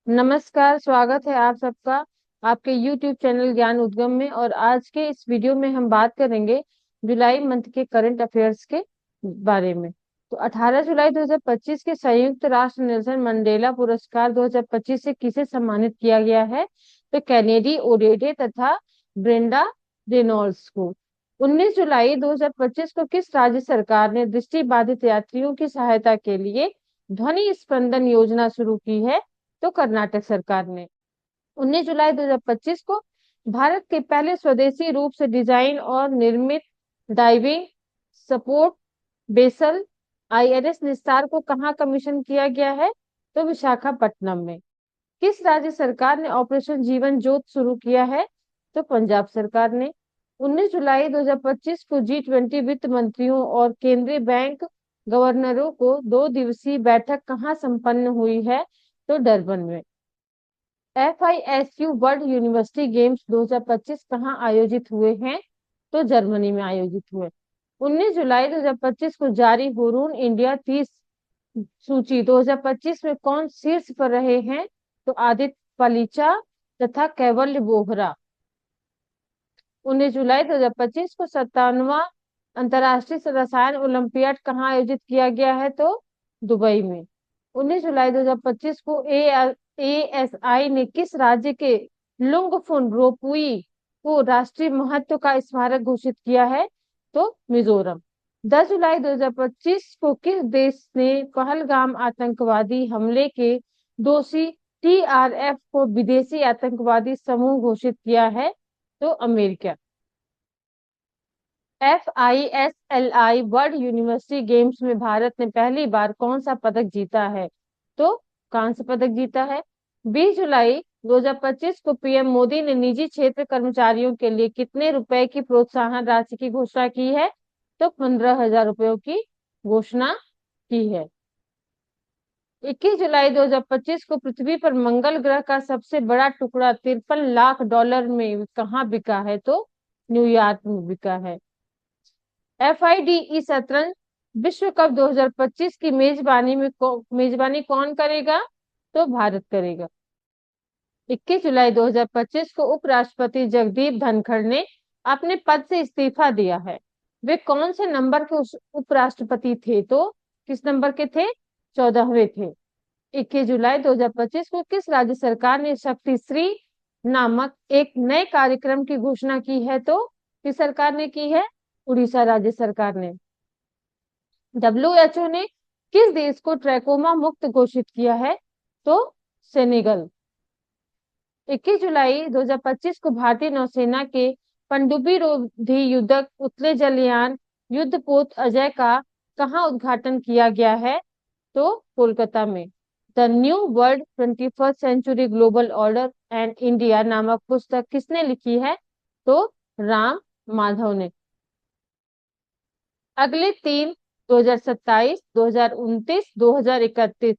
नमस्कार, स्वागत है आप सबका आपके YouTube चैनल ज्ञान उद्गम में। और आज के इस वीडियो में हम बात करेंगे जुलाई मंथ के करंट अफेयर्स के बारे में। तो 18 जुलाई 2025 के संयुक्त राष्ट्र नेल्सन मंडेला पुरस्कार 2025 से किसे सम्मानित किया गया है? तो कैनेडी ओडेडे तथा ब्रेंडा रेनॉल्ड्स को। 19 जुलाई 2025 को किस राज्य सरकार ने दृष्टिबाधित यात्रियों की सहायता के लिए ध्वनि स्पंदन योजना शुरू की है? तो कर्नाटक सरकार ने। 19 जुलाई 2025 को भारत के पहले स्वदेशी रूप से डिजाइन और निर्मित डाइविंग सपोर्ट बेसल आईएनएस निस्तार को कहाँ कमीशन किया गया है? तो विशाखापट्टनम में। किस राज्य सरकार ने ऑपरेशन जीवन ज्योत शुरू किया है? तो पंजाब सरकार ने। 19 जुलाई 2025 को G20 वित्त मंत्रियों और केंद्रीय बैंक गवर्नरों को 2 दिवसीय बैठक कहाँ संपन्न हुई है? तो डरबन में। FISU वर्ल्ड यूनिवर्सिटी गेम्स 2025 कहाँ आयोजित हुए हैं? तो जर्मनी में आयोजित हुए। 19 जुलाई 2025 को जारी हुरून इंडिया 30 सूची 2025 में कौन शीर्ष पर रहे हैं? तो आदित्य पलीचा तथा कैवल्य बोहरा। 19 जुलाई 2025 को 57वां अंतरराष्ट्रीय रसायन ओलंपियाड कहाँ आयोजित किया गया है? तो दुबई में। 19 जुलाई 2025 को ASI ने किस राज्य के लुंगफुन रोपुई को राष्ट्रीय महत्व का स्मारक घोषित किया है? तो मिजोरम। 10 जुलाई 2025 को किस देश ने पहलगाम आतंकवादी हमले के दोषी TRF को विदेशी आतंकवादी समूह घोषित किया है? तो America. FISLI world university games में भारत ने पहली बार कौन सा पदक जीता है? तो कांस्य पदक जीता है। 20 जुलाई 2025 को पीएम मोदी ने निजी क्षेत्र कर्मचारियों के लिए कितने रुपए की प्रोत्साहन राशि की घोषणा की है? तो 15,000 रुपयों की घोषणा की है। 21 जुलाई 2025 को पृथ्वी पर मंगल ग्रह का सबसे बड़ा टुकड़ा 53 लाख डॉलर में कहाँ बिका है? तो न्यूयॉर्क में बिका है। FIDE शतरंज विश्व कप 2025 की मेजबानी कौन करेगा? तो भारत करेगा। 21 जुलाई 2025 को उपराष्ट्रपति जगदीप धनखड़ ने अपने पद से इस्तीफा दिया है। वे कौन से नंबर के उपराष्ट्रपति थे? तो किस नंबर के थे? 14वें थे। 21 जुलाई 2025 को किस राज्य सरकार ने शक्ति श्री नामक एक नए कार्यक्रम की घोषणा की है? तो किस सरकार ने की है? उड़ीसा राज्य सरकार ने। WHO ने किस देश को ट्रैकोमा मुक्त घोषित किया है? तो सेनेगल। 21 जुलाई 2025 को भारतीय नौसेना के पनडुब्बी रोधी युद्धक उतले जलयान युद्धपोत अजय का कहाँ उद्घाटन किया गया है? तो कोलकाता में। The new world 21st century global order and India नामक पुस्तक किसने लिखी है? तो राम माधव ने। अगले 2027, 2029, 2031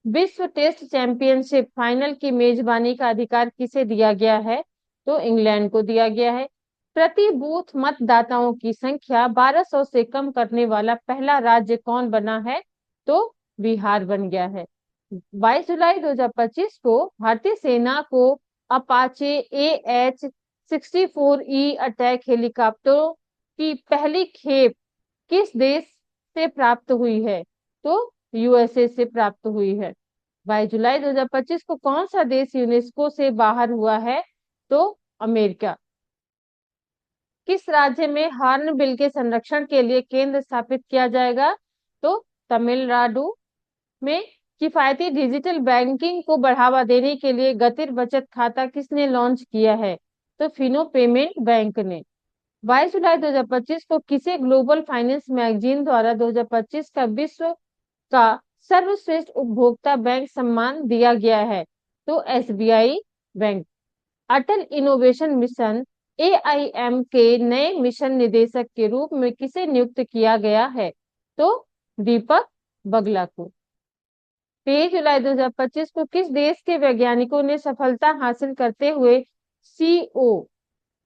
विश्व टेस्ट चैंपियनशिप फाइनल की मेजबानी का अधिकार किसे दिया गया है? तो इंग्लैंड को दिया गया है। प्रति बूथ मतदाताओं की संख्या 1200 से कम करने वाला पहला राज्य कौन बना है? तो बिहार बन गया है। 22 जुलाई 2025 को भारतीय सेना को अपाचे AH-64E अटैक हेलीकॉप्टरों की पहली खेप किस देश से प्राप्त हुई है? तो USA से प्राप्त हुई है। 22 जुलाई 2025 को कौन सा देश यूनेस्को से बाहर हुआ है? तो अमेरिका। किस राज्य में हॉर्नबिल के संरक्षण के लिए केंद्र स्थापित किया जाएगा? तो तमिलनाडु में। किफायती डिजिटल बैंकिंग को बढ़ावा देने के लिए गतिर बचत खाता किसने लॉन्च किया है? तो फिनो पेमेंट बैंक ने। 22 जुलाई 2025 को किसे ग्लोबल फाइनेंस मैगजीन द्वारा 2025 का विश्व का सर्वश्रेष्ठ उपभोक्ता बैंक सम्मान दिया गया है? तो SBI बैंक। अटल इनोवेशन मिशन AIM के नए मिशन निदेशक के रूप में किसे नियुक्त किया गया है? तो दीपक बगला को। 23 जुलाई 2025 को किस देश के वैज्ञानिकों ने सफलता हासिल करते हुए CO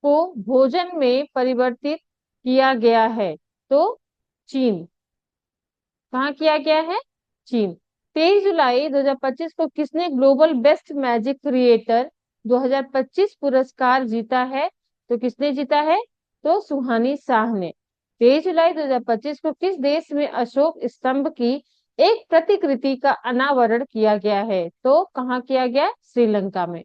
को भोजन में परिवर्तित किया गया है? तो चीन। कहाँ किया गया है? चीन। 23 जुलाई 2025 को किसने ग्लोबल बेस्ट मैजिक क्रिएटर 2025 पुरस्कार जीता है? तो किसने जीता है? तो सुहानी शाह ने। 23 जुलाई 2025 को किस देश में अशोक स्तंभ की एक प्रतिकृति का अनावरण किया गया है? तो कहाँ किया गया? श्रीलंका में।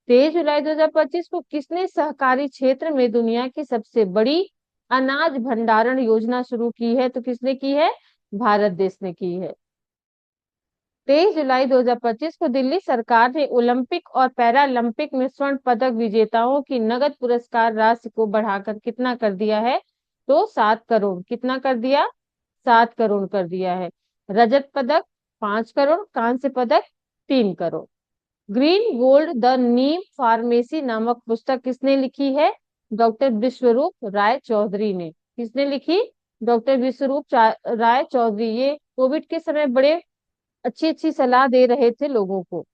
23 जुलाई 2025 को किसने सहकारी क्षेत्र में दुनिया की सबसे बड़ी अनाज भंडारण योजना शुरू की है? तो किसने की है? भारत देश ने की है। 23 जुलाई 2025 को दिल्ली सरकार ने ओलंपिक और पैरालंपिक में स्वर्ण पदक विजेताओं की नगद पुरस्कार राशि को बढ़ाकर कितना कर दिया है? तो 7 करोड़। कितना कर दिया? 7 करोड़ कर दिया है। रजत पदक 5 करोड़, कांस्य पदक 3 crore. Green gold the Neem pharmacy नामक पुस्तक किसने लिखी है? डॉक्टर विश्वरूप राय चौधरी ने। किसने लिखी? डॉक्टर विश्वरूप राय चौधरी। ये कोविड के समय बड़े अच्छी अच्छी सलाह दे रहे थे लोगों को।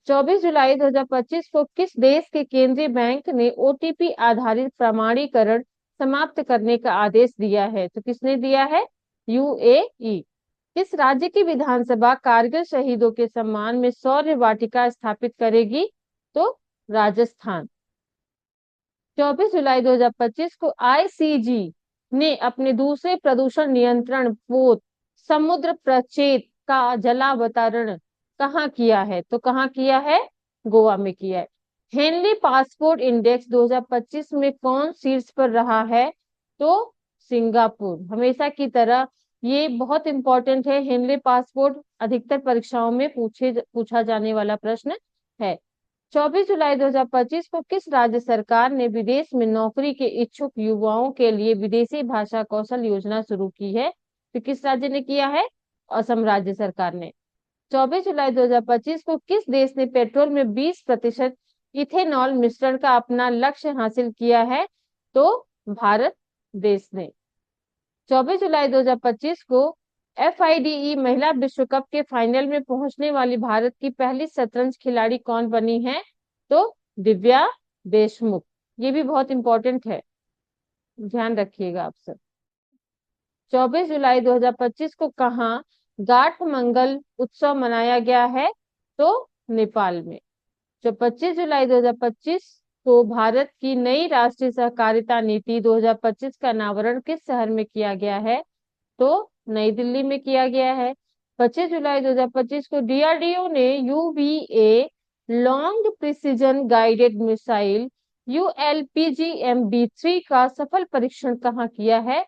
24 जुलाई 2025 को किस देश के केंद्रीय बैंक ने ओटीपी आधारित प्रमाणीकरण समाप्त करने का आदेश दिया है? तो किसने दिया है? यूएई। किस राज्य की विधानसभा कारगिल शहीदों के सम्मान में शौर्य वाटिका स्थापित करेगी? तो राजस्थान। 24 जुलाई 2025 को आईसीजी ने अपने दूसरे प्रदूषण नियंत्रण पोत समुद्र प्रचेत का जलावतरण कहाँ किया है? तो कहाँ किया है? गोवा में किया है। हेनली पासपोर्ट इंडेक्स 2025 में कौन शीर्ष पर रहा है? तो सिंगापुर। हमेशा की तरह ये बहुत इंपॉर्टेंट है। हेनली पासपोर्ट अधिकतर परीक्षाओं में पूछा जाने वाला प्रश्न है। 24 जुलाई 2025 को किस राज्य सरकार ने विदेश में नौकरी के इच्छुक युवाओं के लिए विदेशी भाषा कौशल योजना शुरू की है? तो किस राज्य ने किया है? असम राज्य सरकार ने। 24 जुलाई 2025 को किस देश ने पेट्रोल में 20% इथेनॉल मिश्रण का अपना लक्ष्य हासिल किया है? तो भारत देश ने। 24 जुलाई 2025 को एफआईडीई महिला विश्व कप के फाइनल में पहुंचने वाली भारत की पहली शतरंज खिलाड़ी कौन बनी है? तो दिव्या देशमुख। ये भी बहुत इंपॉर्टेंट है, ध्यान रखिएगा आप सब। 24 जुलाई 2025 को कहाँ गाठ मंगल उत्सव मनाया गया है? तो नेपाल में। जो 25 जुलाई 2025 को भारत की नई राष्ट्रीय सहकारिता नीति 2025 का अनावरण किस शहर में किया गया है? तो नई दिल्ली में किया गया है। 25 जुलाई 2025 को डीआरडीओ ने UVA long precision guided missile ULPGMB3 का सफल परीक्षण कहाँ किया है?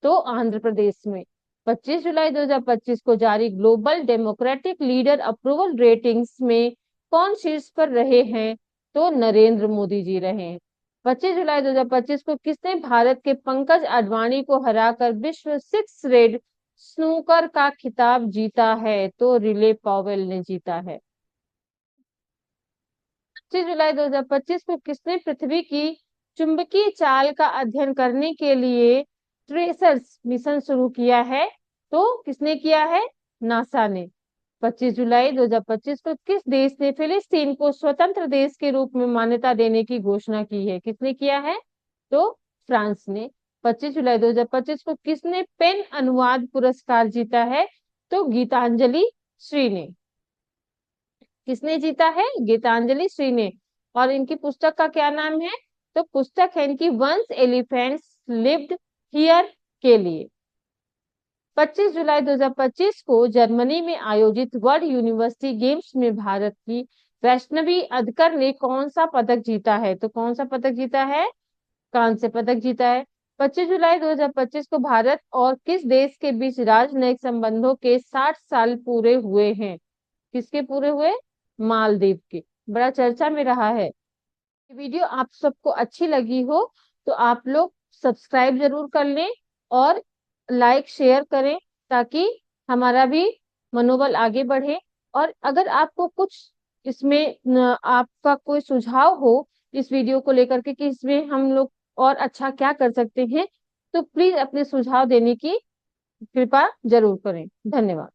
तो आंध्र प्रदेश में। 25 जुलाई 2025 को जारी global democratic leader approval ratings में कौन शीर्ष पर रहे हैं? तो नरेंद्र मोदी जी रहे हैं। 25 जुलाई 2025 को किसने भारत के पंकज अडवाणी को हराकर विश्व 6 रेड स्नूकर का खिताब जीता है? तो रिले पॉवेल ने जीता है। 25 जुलाई 2025 को किसने पृथ्वी की चुंबकीय चाल का अध्ययन करने के लिए ट्रेसर्स मिशन शुरू किया है? तो किसने किया है? नासा ने। 25 जुलाई 2025 को किस देश ने फिलिस्तीन को स्वतंत्र देश के रूप में मान्यता देने की घोषणा की है? किसने किया है? तो फ्रांस ने। 25 जुलाई 2025 को किसने पेन अनुवाद पुरस्कार जीता है? तो गीतांजलि श्री ने। किसने जीता है? गीतांजलि श्री ने। और इनकी पुस्तक का क्या नाम है? तो पुस्तक है इनकी वंस एलिफेंट्स लिव्ड हियर के लिए। 25 जुलाई 2025 को जर्मनी में आयोजित वर्ल्ड यूनिवर्सिटी गेम्स में भारत की वैष्णवी अदकर ने कौन सा पदक जीता है? तो कौन सा पदक जीता है? कांस्य पदक जीता है। 25 जुलाई 2025 को भारत और किस देश के बीच राजनयिक संबंधों के 60 साल पूरे हुए हैं? किसके पूरे हुए? मालदीव के। बड़ा चर्चा में रहा है। वीडियो आप सबको अच्छी लगी हो तो आप लोग सब्सक्राइब जरूर कर लें और लाइक शेयर करें ताकि हमारा भी मनोबल आगे बढ़े। और अगर आपको कुछ इसमें आपका कोई सुझाव हो इस वीडियो को लेकर के कि इसमें हम लोग और अच्छा क्या कर सकते हैं तो प्लीज अपने सुझाव देने की कृपा जरूर करें। धन्यवाद।